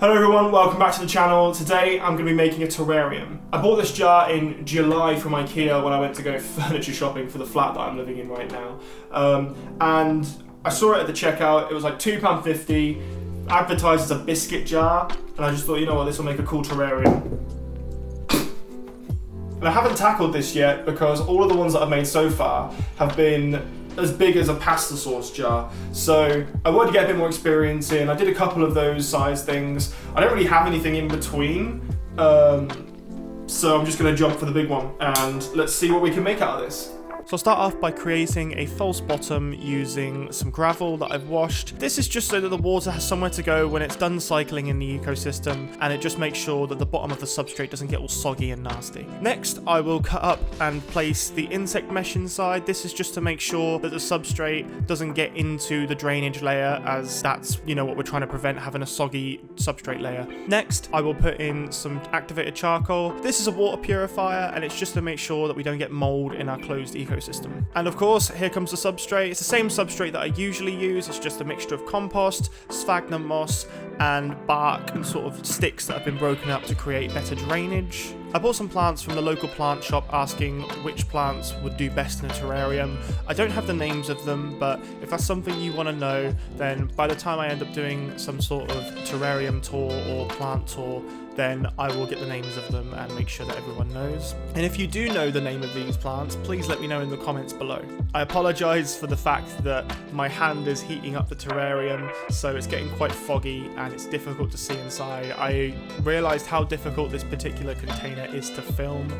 Hello everyone, welcome back to the channel. Today I'm going to be making a terrarium. I bought this jar in July from IKEA when I went to go furniture shopping for the flat that I'm living in right now. And I saw it at the checkout. It was like £2.50, advertised as a biscuit jar, and I just thought, you know what, this will make a cool terrarium. And I haven't tackled this yet because all of the ones that I've made so far have been as big as a pasta sauce jar. So I wanted to get a bit more experience in. I did a couple of those size things. I don't really have anything in between. So I'm just gonna jump for the big one and let's see what we can make out of this. So I'll start off by creating a false bottom using some gravel that I've washed. This is just so that the water has somewhere to go when it's done cycling in the ecosystem, and it just makes sure that the bottom of the substrate doesn't get all soggy and nasty. Next, I will cut up and place the insect mesh inside. This is just to make sure that the substrate doesn't get into the drainage layer, as that's, you know, what we're trying to prevent, having a soggy substrate layer. Next, I will put in some activated charcoal. This is a water purifier, and it's just to make sure that we don't get mold in our closed ecosystem. And of course, here comes the substrate. It's the same substrate that I usually use. It's just a mixture of compost, sphagnum moss, and bark and sort of sticks that have been broken up to create better drainage. I bought some plants from the local plant shop asking which plants would do best in a terrarium. I don't have the names of them, but if that's something you want to know, then by the time I end up doing some sort of terrarium tour or plant tour, then I will get the names of them and make sure that everyone knows. And if you do know the name of these plants, please let me know in the comments below. I apologize for the fact that my hand is heating up the terrarium, so it's getting quite foggy and it's difficult to see inside. I realized how difficult this particular container is to film,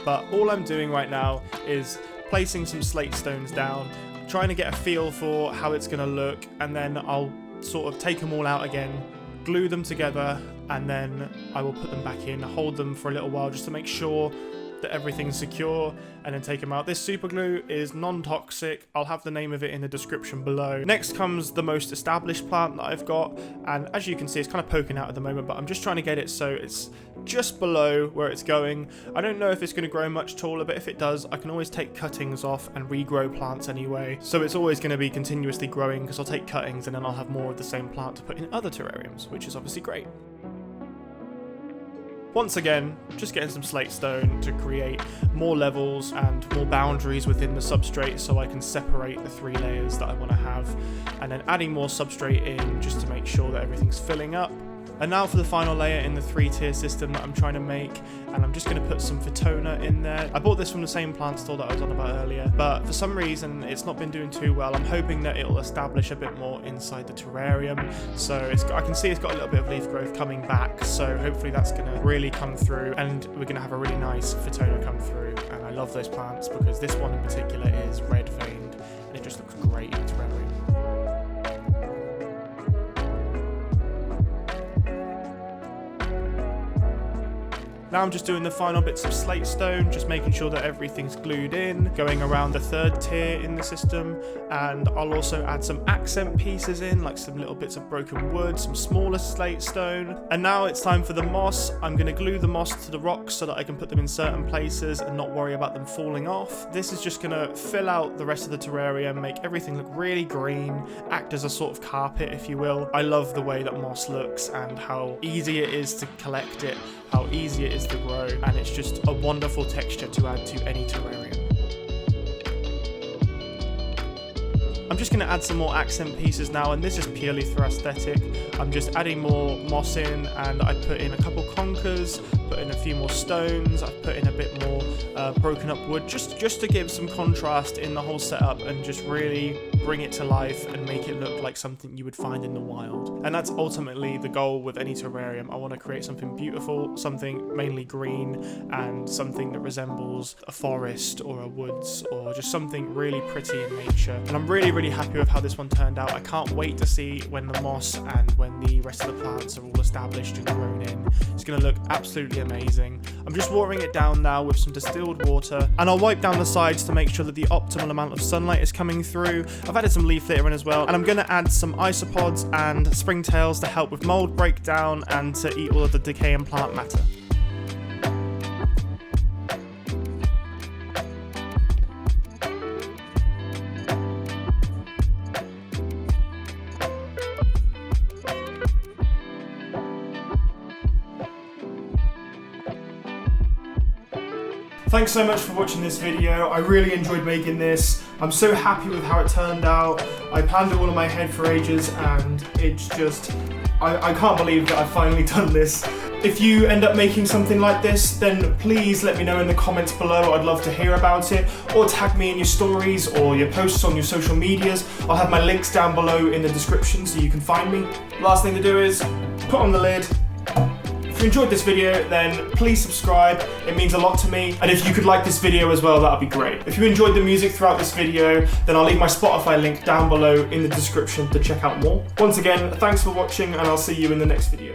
but all I'm doing right now is placing some slate stones down, trying to get a feel for how it's going to look, and then I'll sort of take them all out again, glue them together, and then I will put them back in, hold them for a little while just to make sure that everything's secure, and then take them out. This super glue is non-toxic. I'll have the name of it in the description below. Next comes the most established plant that I've got, and as you can see, it's kind of poking out at the moment, but I'm just trying to get it so it's just below where it's going. I don't know if it's going to grow much taller, but if it does, I can always take cuttings off and regrow plants anyway. So it's always going to be continuously growing because I'll take cuttings and then I'll have more of the same plant to put in other terrariums, which is obviously great. Once again, just getting some slate stone to create more levels and more boundaries within the substrate so I can separate the three layers that I want to have, and then adding more substrate in just to make sure that everything's filling up. And now for the final layer in the 3-tier system that I'm trying to make, and I'm just going to put some Phytona in there. I bought this from the same plant store that I was on about earlier, but for some reason it's not been doing too well. I'm hoping that it'll establish a bit more inside the terrarium. So I can see it's got a little bit of leaf growth coming back, so hopefully that's going to really come through, and we're going to have a really nice Phytona come through. And I love those plants because this one in particular is red veined, and it just looks great in a terrarium. Now I'm just doing the final bits of slate stone, just making sure that everything's glued in, going around the 3rd tier in the system, and I'll also add some accent pieces in, like some little bits of broken wood, some smaller slate stone. And now it's time for the moss. I'm going to glue the moss to the rocks so that I can put them in certain places and not worry about them falling off. This is just going to fill out the rest of the terrarium, make everything look really green, act as a sort of carpet, if you will. I love the way that moss looks and how easy it is to collect it, how easy it is to grow, and it's just a wonderful texture to add to any terrarium. I'm just going to add some more accent pieces now, and this is purely for aesthetic. I'm just adding more moss in, and I put in a couple conkers, put in a few more stones, I've put in a bit more broken up wood, just to give some contrast in the whole setup and just really bring it to life and make it look like something you would find in the wild. And that's ultimately the goal with any terrarium. I want to create something beautiful, something mainly green, and something that resembles a forest or a woods, or just something really pretty in nature. And I'm really happy with how this one turned out. I can't wait to see when the moss and when the rest of the plants are all established and grown in. It's going to look absolutely amazing. I'm just watering it down now with some distilled water, and I'll wipe down the sides to make sure that the optimal amount of sunlight is coming through. I've added some leaf litter in as well, and I'm going to add some isopods and springtails to help with mold breakdown and to eat all of the decaying plant matter. Thanks so much for watching this video. I really enjoyed making this. I'm so happy with how it turned out. I planned it all in my head for ages and it's just, I can't believe that I've finally done this. If you end up making something like this, then please let me know in the comments below. I'd love to hear about it. Or tag me in your stories or your posts on your social medias. I'll have my links down below in the description so you can find me. Last thing to do is put on the lid. If you enjoyed this video, then please subscribe. It means a lot to me. And if you could like this video as well, that would be great. If you enjoyed the music throughout this video, then I'll leave my Spotify link down below in the description to check out more. Once again, thanks for watching and I'll see you in the next video.